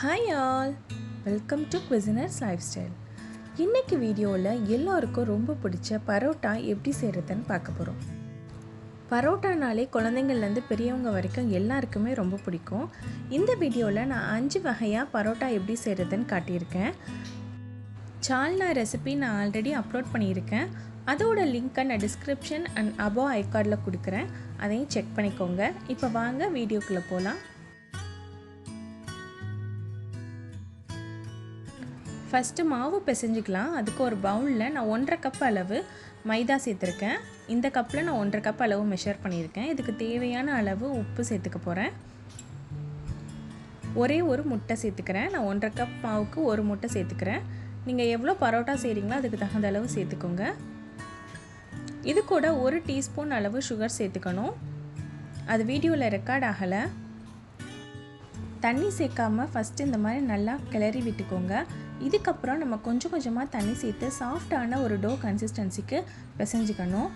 Hi all, welcome to Cuisiners Lifestyle. இன்னைக்கு வீடியோவில் எல்லாருக்கும் ரொம்ப பிடிச்ச பரோட்டா எப்படி செய்கிறதுன்னு பார்க்க போகிறோம். பரோட்டானாலே குழந்தைங்கள்லேருந்து பெரியவங்க வரைக்கும் எல்லாருக்குமே ரொம்ப பிடிக்கும். இந்த வீடியோவில் நான் 5 வகையாக பரோட்டா எப்படி செய்கிறதுன்னு காட்டியிருக்கேன். சால்னா ரெசிபி நான் ஆல்ரெடி அப்லோட் பண்ணியிருக்கேன். அதோட லிங்க்கை நான் டிஸ்கிரிப்ஷன் அண்ட் அபோவ் ஐகார்டில் கொடுக்குறேன். அதையும் செக் பண்ணிக்கோங்க. இப்போ வாங்க வீடியோக்குள்ளே போகலாம். ஃபஸ்ட்டு மாவு பிசைஞ்சிக்கலாம். அதுக்கு ஒரு பவுலில் நான் 1.5 கப் அளவு மைதா சேர்த்துருக்கேன். இந்த கப்பில் நான் 1.5 கப் அளவு மெஷர் பண்ணியிருக்கேன். இதுக்கு தேவையான அளவு உப்பு சேர்த்துக்க போகிறேன். ஒரே ஒரு முட்டை சேர்த்துக்கிறேன். நான் 1.5 கப் மாவுக்கு ஒரு முட்டை சேர்த்துக்கிறேன். நீங்கள் எவ்வளோ பரோட்டா செய்கிறீங்களோ அதுக்கு தகுந்த அளவு சேர்த்துக்கோங்க. இது கூட 1 டீஸ்பூன் அளவு சுகர் சேர்த்துக்கணும். அது வீடியோவில் ரெக்கார்ட் ஆகலை. தண்ணி சேர்க்காமல் ஃபஸ்ட்டு இந்த மாதிரி நல்லா கிளறி விட்டுக்கோங்க. இதுக்கப்புறம் நம்ம கொஞ்சம் கொஞ்சமாக தண்ணி சேர்த்து சாஃப்டான ஒரு டோ கன்சிஸ்டன்சிக்கு பிசைஞ்சிக்கணும்.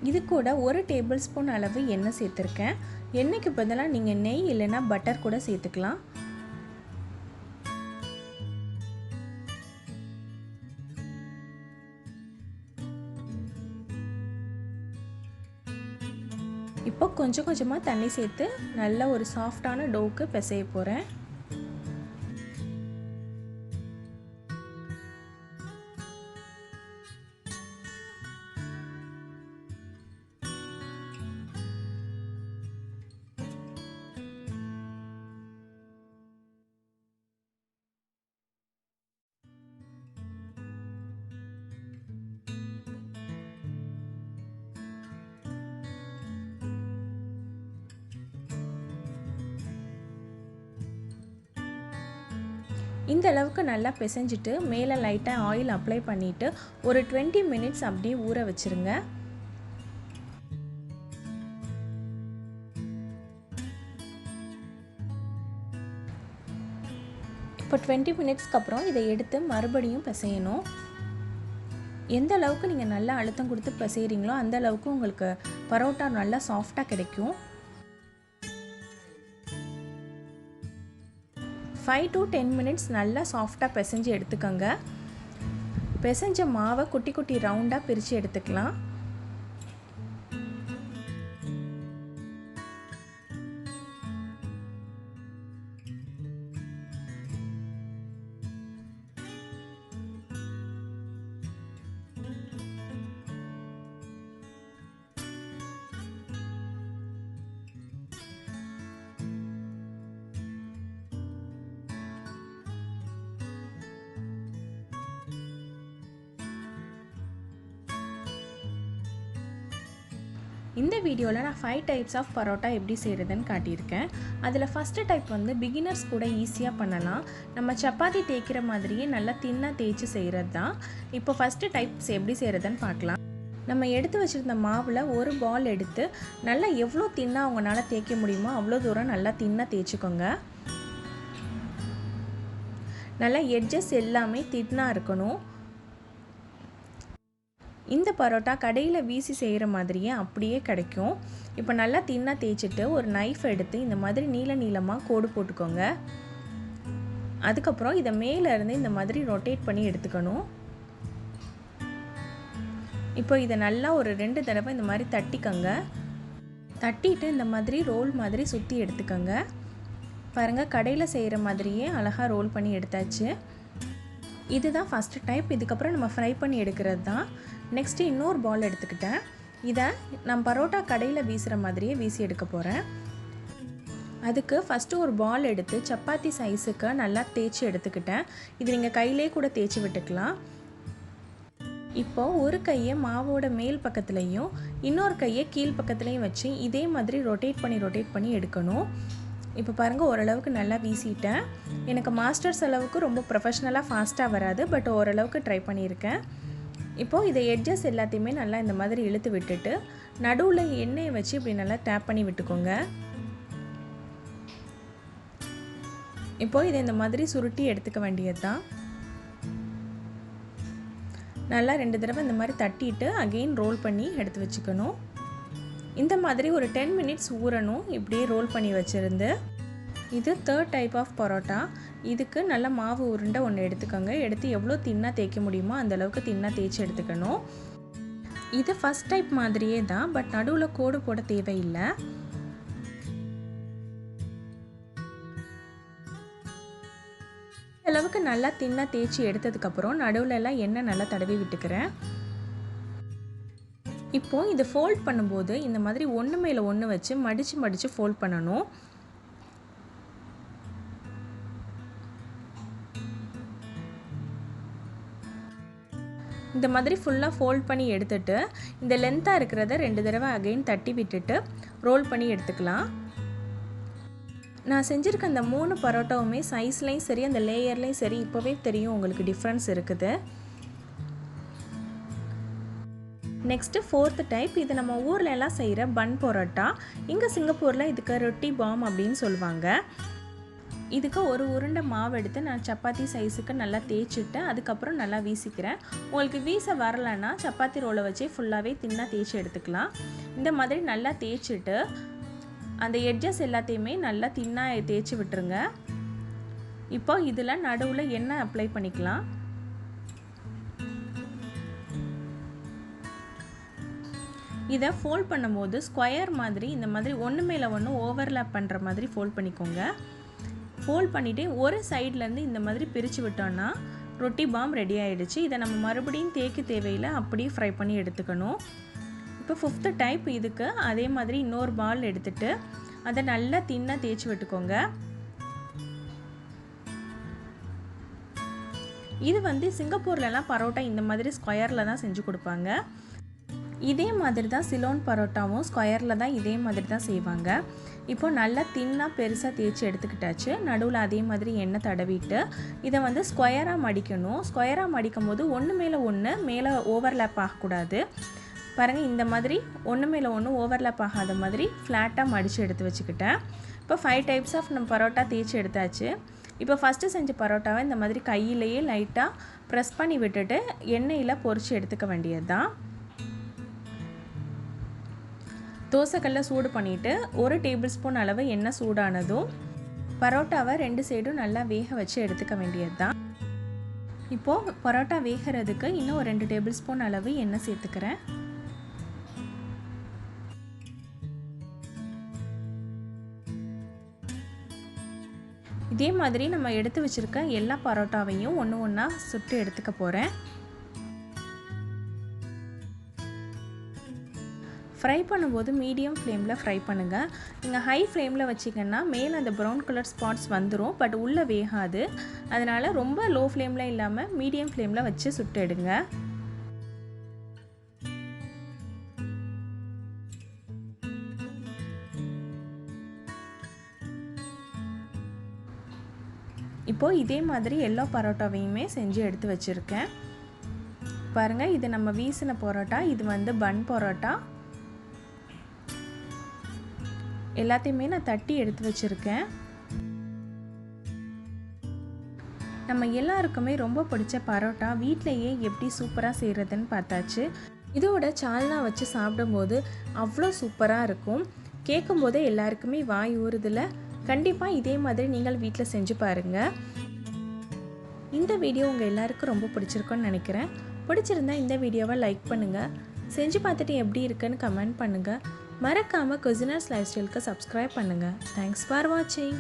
இது கூட 1 டேபிள் ஸ்பூன் அளவு எண்ணெய் சேர்த்துருக்கேன். எண்ணெய்க்கு பதிலாக நீங்கள் நெய் இல்லைன்னா பட்டர் கூட சேர்த்துக்கலாம். இப்போ கொஞ்சம் கொஞ்சமாக தண்ணி சேர்த்து நல்ல ஒரு சாஃப்டான டோவுக்கு பிசைய போகிறேன். இந்த அளவுக்கு நல்லா பிசைஞ்சிட்டு மேலே லைட்டாக ஆயில் அப்ளை பண்ணிவிட்டு ஒரு 20 மினிட்ஸ் அப்படியே ஊற வச்சுருங்க. இப்போ 20 மினிட்ஸ்க்கு அப்புறம் இதை எடுத்து மறுபடியும் பிசையணும். எந்த அளவுக்கு நீங்கள் நல்லா அழுத்தம் கொடுத்து பிசைகிறீங்களோ அந்த அளவுக்கு உங்களுக்கு பரோட்டா நல்லா சாஃப்டாக கிடைக்கும். 5 to 10 மினிட்ஸ் நல்லா சாஃப்டாக பிசைஞ்சு எடுத்துக்கோங்க. பிசைஞ்ச மாவை குட்டி குட்டி ரவுண்டாக பிரித்து எடுத்துக்கலாம். இந்த வீடியோவில் நான் 5 டைப்ஸ் ஆஃப் பரோட்டா எப்படி செய்கிறதுன்னு காட்டியிருக்கேன். அதில் ஃபஸ்ட்டு டைப் வந்து பிகினர்ஸ் கூட ஈஸியாக பண்ணலாம். நம்ம சப்பாத்தி தேய்க்கிற மாதிரியே நல்லா தின்னாக தேய்ச்சி செய்கிறது தான். இப்போ ஃபஸ்ட்டு டைப்ஸ் எப்படி செய்கிறதுன்னு பார்க்கலாம். நம்ம எடுத்து வச்சுருந்த மாவில் ஒரு பால் எடுத்து நல்லா எவ்வளோ தின்னாக அவங்களால தேய்க்க முடியுமோ அவ்வளோ தூரம் நல்லா தின்னாக தேய்ச்சிக்கோங்க. நல்லா எட்ஜஸ் எல்லாமே தின்னாக இருக்கணும். இந்த பரோட்டா கடையில் வீசி செய்கிற மாதிரியே அப்படியே கிடைக்கும். இப்போ நல்லா தின்னாக தேய்ச்சிட்டு ஒரு நைஃப் எடுத்து இந்த மாதிரி நீள நீளமாக கோடு போட்டுக்கோங்க. அதுக்கப்புறம் இதை மேலேருந்து இந்த மாதிரி ரொட்டேட் பண்ணி எடுத்துக்கணும். இப்போ இதை நல்லா ஒரு 2 தடவை இந்த மாதிரி தட்டிக்கோங்க. தட்டிட்டு இந்த மாதிரி ரோல் மாதிரி சுற்றி எடுத்துக்கோங்க. பாருங்கள், கடையில் செய்கிற மாதிரியே அழகாக ரோல் பண்ணி எடுத்தாச்சு. இதுதான் ஃபஸ்ட்டு டைப். இதுக்கப்புறம் நம்ம ஃப்ரை பண்ணி எடுக்கிறது தான். நெக்ஸ்ட்டு இன்னொரு பால் எடுத்துக்கிட்டேன். இதை நான் பரோட்டா கடையில் வீசுகிற மாதிரியே வீசி எடுக்க போகிறேன். அதுக்கு ஃபஸ்ட்டு ஒரு பால் எடுத்து சப்பாத்தி சைஸுக்கு நல்லா தேய்ச்சி எடுத்துக்கிட்டேன். இது நீங்கள் கையிலே கூட தேய்ச்சி விட்டுக்கலாம். இப்போது ஒரு கையை மாவோட மேல் பக்கத்துலேயும் இன்னொரு கையை கீழ் பக்கத்துலேயும் வச்சு இதே மாதிரி ரொட்டேட் பண்ணி எடுக்கணும். இப்போ பாருங்கள், ஓரளவுக்கு நல்லா வீசிட்டேன். எனக்கு மாஸ்டர்ஸ் அளவுக்கு ரொம்ப ப்ரொஃபஷ்னலாக ஃபாஸ்ட்டாக வராது, பட் ஓரளவுக்கு ட்ரை பண்ணியிருக்கேன். இப்போது இதை எட்ஜஸ் எல்லாத்தையுமே நல்லா இந்த மாதிரி இழுத்து விட்டுட்டு நடுவில் எண்ணெயை வச்சு இப்படி நல்லா டேப் பண்ணி விட்டுக்கோங்க. இப்போது இதை இந்த மாதிரி சுருட்டி எடுத்துக்க வேண்டியது தான். நல்லா 2 தடவை இந்த மாதிரி தட்டிட்டு அகெயின் ரோல் பண்ணி எடுத்து வச்சுக்கணும். இந்த மாதிரி ஒரு 10 மினிட்ஸ் ஊறணும். இப்படியே ரோல் பண்ணி வச்சுருந்து இது தேர்ட் டைப் ஆஃப் பரோட்டா. இதுக்கு நல்ல மாவு உருண்டை ஒன்று எடுத்துக்கோங்க. எடுத்து எவ்வளோ தின்னாக தேய்க்க முடியுமோ அந்தளவுக்கு தின்னாக தேய்ச்சி எடுத்துக்கணும். இது ஃபஸ்ட் டைப் மாதிரியே தான், பட் நடுவில் கோடு போட தேவையில்லை. அளவுக்கு நல்லா தின்னாக தேய்ச்சி எடுத்ததுக்கப்புறம் நடுவில் எல்லாம் எண்ணெய் நல்லா தடவி விட்டுக்கிறேன். இப்போது இது ஃபோல்ட் பண்ணும்போது இந்த மாதிரி ஒன்று மேலே ஒன்று வச்சு மடித்து ஃபோல்ட் பண்ணணும். இந்த மாதிரி ஃபுல்லாக ஃபோல்ட் பண்ணி எடுத்துட்டு இந்த லென்த்தாக இருக்கிறத 2 தடவை அகைன் தட்டி விட்டுட்டு ரோல் பண்ணி எடுத்துக்கலாம். நான் செஞ்சுருக்க அந்த 3 பரோட்டாவுமே சைஸ்லேயும் சரி அந்த லேயர்லேயும் சரி இப்போவே தெரியும் உங்களுக்கு டிஃப்ரென்ஸ் இருக்குது. Next 4th type. இது நம்ம ஊரில் எல்லாம் செய்கிற பன் பரோட்டா. இங்கே சிங்கப்பூரில் இதுக்கு ரொட்டி பாம் அப்படின்னு சொல்லுவாங்க. இதுக்கு ஒரு உருண்டை மாவு எடுத்து நான் சப்பாத்தி சைஸுக்கு நல்லா தேய்ச்சிட்டு அதுக்கப்புறம் நல்லா வீசிக்கிறேன். உங்களுக்கு வீச வரலைன்னா சப்பாத்தி ரோலை வச்சு ஃபுல்லாகவே தின்னாக தேய்ச்சி எடுத்துக்கலாம். இந்த மாதிரி நல்லா தேய்ச்சிட்டு அந்த எட்ஜஸ் எல்லாத்தையுமே நல்லா தின்னாக தேய்ச்சி விட்டுருங்க. இப்போ இதில் நடுவில் எண்ணெய் அப்ளை பண்ணிக்கலாம். இதை ஃபோல்ட் பண்ணும்போது ஸ்கொயர் மாதிரி இந்த மாதிரி ஒன்று மேலே ஒன்று ஓவர்லேப் பண்ணுற மாதிரி ஃபோல்ட் பண்ணிக்கோங்க. ஃபோல்ட் பண்ணிவிட்டு ஒரு சைட்லேருந்து இந்த மாதிரி பிரித்து விட்டோன்னா ரொட்டி பாம் ரெடி ஆகிடுச்சு. இதை நம்ம மறுபடியும் தேய்க்க தேவையில்லை, அப்படியே ஃப்ரை பண்ணி எடுத்துக்கணும். இப்போ 5th டைப். இதுக்கு அதே மாதிரி இன்னொரு பால் எடுத்துகிட்டு அதை நல்லா தின்னாக தேய்ச்சி விட்டுக்கோங்க. இது வந்து சிங்கப்பூர்லலாம் பரோட்டா இந்த மாதிரி ஸ்கொயரில் தான் செஞ்சு கொடுப்பாங்க. இதே மாதிரி தான் சிலோன் பரோட்டாவும் ஸ்கொயரில் தான் இதே மாதிரி தான் செய்வாங்க. இப்போது நல்லா தின்னாக பெருசாக தேய்ச்சி எடுத்துக்கிட்டாச்சு. நடுவில் அதே மாதிரி எண்ணெய் தடவிட்டு இதை வந்து ஸ்கொயராக மடிக்கணும். ஸ்கொயராக மடிக்கும் போது ஒன்று மேலே ஒன்று மேலே ஓவர்லேப் ஆகக்கூடாது. பாருங்கள், இந்த மாதிரி ஒன்று மேலே ஒன்று ஓவர்லேப் ஆகாத மாதிரி ஃப்ளாட்டாக மடித்து எடுத்து வச்சுக்கிட்டேன். இப்போ 5 டைப்ஸ் ஆஃப் நம்ம பரோட்டா தேய்ச்சி எடுத்தாச்சு. இப்போ ஃபஸ்ட்டு செஞ்ச பரோட்டாவை இந்த மாதிரி கையிலேயே லைட்டாக ப்ரெஸ் பண்ணி விட்டுட்டு எண்ணெயில் பொரித்து எடுத்துக்க வேண்டியது தான். தோசைக்கல்ல சூடு பண்ணிவிட்டு 1 டேபிள் ஸ்பூன் அளவு எண்ணெய் சூடானதும் பரோட்டாவை 2 சைடும் நல்லா வேக வச்சு எடுத்துக்க வேண்டியது தான். இப்போது பரோட்டா வேகிறதுக்கு இன்னும் ஒரு 2 டேபிள் ஸ்பூன் அளவு எண்ணெய் சேர்த்துக்கிறேன். இதே மாதிரி நம்ம எடுத்து வச்சுருக்க எல்லா பரோட்டாவையும் ஒன்று ஒன்றா சுட்டு எடுத்துக்க போகிறேன். ஃப்ரை பண்ணும்போது மீடியம் ஃப்ளேமில் ஃப்ரை பண்ணுங்கள். நீங்கள் ஹை ஃப்ளேமில் வச்சிங்கன்னா மேலே அந்த ப்ரௌன் கலர் ஸ்பாட்ஸ் வந்துடும், பட் உள்ளே வேகாது. அதனால் ரொம்ப லோ ஃப்ளேமில் இல்லாமல் மீடியம் ஃப்ளேமில் வச்சு சுட்டு எடுங்க. இப்போது இதே மாதிரி எல்லா பரோட்டாவையுமே செஞ்சு எடுத்து வச்சுருக்கேன். பாருங்கள், இது நம்ம வீசின பரோட்டா. இது வந்து பன் பரோட்டா. எல்லாத்தையுமே நான் தட்டி எடுத்து வச்சுருக்கேன். நம்ம எல்லாருக்குமே ரொம்ப பிடிச்ச பரோட்டா வீட்டிலையே எப்படி சூப்பராக செய்கிறதுன்னு பார்த்தாச்சு. இதோட சால்னா வச்சு சாப்பிடும்போது அவ்வளோ சூப்பராக இருக்கும். கேட்கும்போதே எல்லாருக்குமே வாய் ஊறுதில்ல. கண்டிப்பாக இதே மாதிரி நீங்கள் வீட்டில் செஞ்சு பாருங்கள். இந்த வீடியோ உங்கள் எல்லாருக்கும் ரொம்ப பிடிச்சிருக்குன்னு நினைக்கிறேன். பிடிச்சிருந்தா இந்த வீடியோவை லைக் பண்ணுங்கள். செஞ்சு பார்த்துட்டு எப்படி இருக்குன்னு கமெண்ட் பண்ணுங்கள். மறக்காமல் குசினர்ஸ் லைஃப் ஸ்டைலுக்கு சப்ஸ்கிரைப் பண்ணுங்கள். தேங்க்ஸ் ஃபார் வாட்சிங்.